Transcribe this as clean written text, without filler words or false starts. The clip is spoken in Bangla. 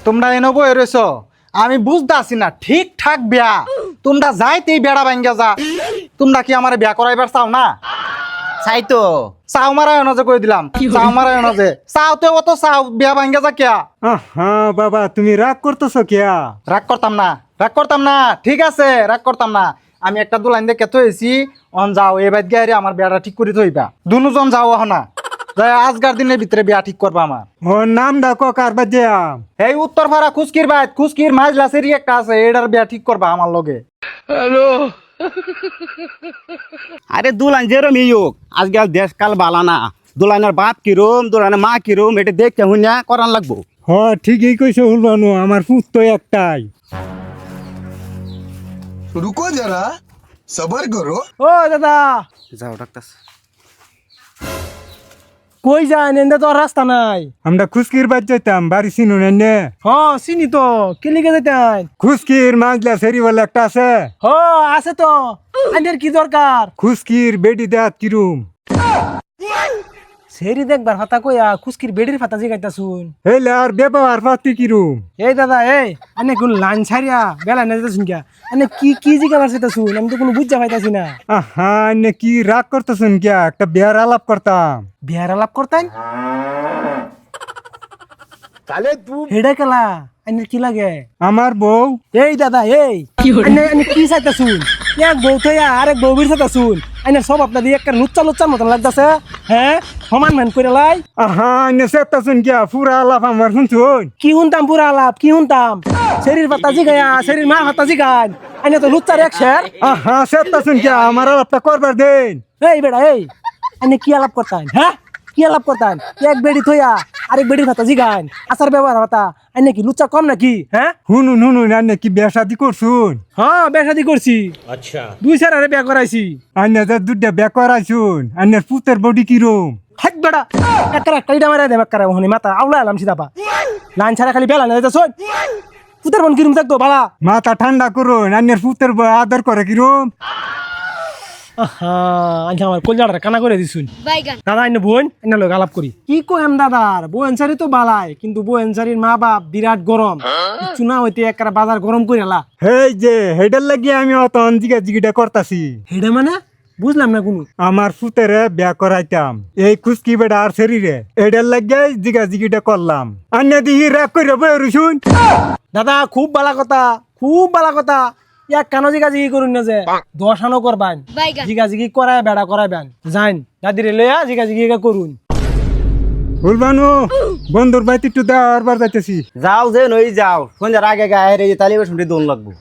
তোমরা এনে বই রয়েছ, আমি বুঝতে আসি না ঠিকঠাক বিয়া তোমরা যাইতেই বেড়া ভাঙ্গা যা। তোমরা কি আমার বিয়া করাইবার চাও না? চাই তো। চাও মারায় না যে কই দিলাম, চাও মারায় না যে চাওতে অত চাও বিয়া ভাঙ্গা যা কিয়া। হ্যাঁ বাবা, তুমি রাগ করতেছো কিয়া? রাগ করতাম না, রাগ করতাম না, ঠিক আছে রাগ করতাম না। আমি একটা দুলাইন দেখে থইছি, অন যাও এ বাইত গায়ে আমার বিয়াটা ঠিক করে থইবা। দুজন যাও না, আজকার দিনের ভিতরে বিয়া ঠিক করবা আমার। ওর নাম ডাকো কার বাজে আম? এই উত্তরপাড়া খুশকির বাইত, খুশকির মাঝলা সেরি একটা আছে, এটার বিয়া ঠিক করবা আমার লগে। আরে দুলান যেরম হোক, আজকাল দেশকাল বালা না। দুলানের বাপ কিরম, দুলানের মা কিরম, এটা দেখতে হুইনা করান লাগবো। ঠিকই কইছো হুলবানু, আমার পুত তো একটাই। रुको जरा सबर करो। ও দাদা, যাও ডাক্তার। কই যান? এন্দা তো আর রাস্তা নাই। আমরা খুশকির বাজ যাইতাম, বাড়ি চিনু নে। চিনি তো, কেলিকে যেতেন? খুশকির মাঝলা সেরি বলে একটা আছে। আছে তো। আইনের কি দরকার? খুশকির বেডি দেয়াত কিরুম? সেরি দেখবার ফাতা কইয়া খুশকির বেডির ফাতা জিগাইতা শুন। হেলে আর ব্যবহার পাতি কিরুম? এই দাদা, এই আনে কোন লাইন ছাড়িয়া বেলা না যেতে শুন কিয়া? আনে কি জিগাবার সেটা শুন, আমি তো কোনো বুঝা পাইতাছি না। নে কি রাগ করতেছেন কিয়া? একটা বিয়ার আলাপ করতাম। বিয়ার আলাপ করতেন? হেডা কেলা আইনের কি লাগে? আমার বউ। এই দাদা, এই আনে কি চাইতা শুন? এক বউ থইয়া আরেক বউ বির চাইতা শুন। আইনের সব আপনাদের একটা লুচ্চা লুচ্চার মতন লাগতাছে। হ্যাঁ, সমান মান করে লাই। নে সেতাছেন কিয়া? পুরা আলাপ আমার শুনছুন? কি শুনতাম পুরা আলাপ? কি শুনতাম? শরীর পাতা জিগায়া, শরীর মা পাতা জিগান। আইনে তো লুচ্চার এক শের। সেতাছেন কিয়া? আমার আলাপটা করবার দেন। এই বেড়া, এই আইনে কি আলাপ করতেন? হ্যাঁ, কি আলাপ করতেন? এক বেড়ি থইয়া আরেক বেড়ির পাতা জিগান, আচার ব্যবহার পাতা। আইনে কি লুচ্চা কম নাকি? হ্যাঁ, হুনুন আনে কি বিয়া শাদি করছুন? বিয়া শাদি করছি। আচ্ছা, 2 আরে বিয়া করাইছি। আনে যে দুটা বিয়া করাইছুন, আনের পুতের বডি কিরম? হাট বেড়া, একটা ইটা মারা দেব একটা হনি মাথা আউলা আলাম সিধা পা। লাইন ছাড়া খালি বেলা না যাইতাছ। পুতের মন কিরম থাকতো বালা? মাথা ঠান্ডা করুন, আনের পুতের আদর করে কিরম? আচ্ছা, আমার কলজাটা কানা করে দিছুন। দাদা আইনে বোন এনে লোক আলাপ করি। কি কইম দাদার বউ এনসারি তো বালাই, কিন্তু বউ এনসারির মা বাপ বিরাট গরম। কিছু না হইতে একটা বাজার গরম করে এলা। হেই যে হেডার লাগিয়ে আমি অত জিগিটা করতাছি। হেডে মানে বুঝলাম না কোনো। আমার পুতেরে বিয়া করাইতাম, এই খুশকি বেড়া আর শরীরে এডার লাগিয়ে জিগিটা করলাম। আন্না দিহি রাগ করে বসুন। দাদা খুব বালা কথা, খুব বালা কথা। এক কানো জিগি করুন না যে 10 আনো করবান, জিগি করায় বেড়া করাইবেন। যাইন দাদিরে লইয়া জিগি করুন। ভুলবানু, বন্ধুর বাইতে একটু দেওয়ার বার যাইতেছি। যাও যে নই যাও, সন্ধ্যার আগে গায়ে তালি শুনতে দোন লাগবো।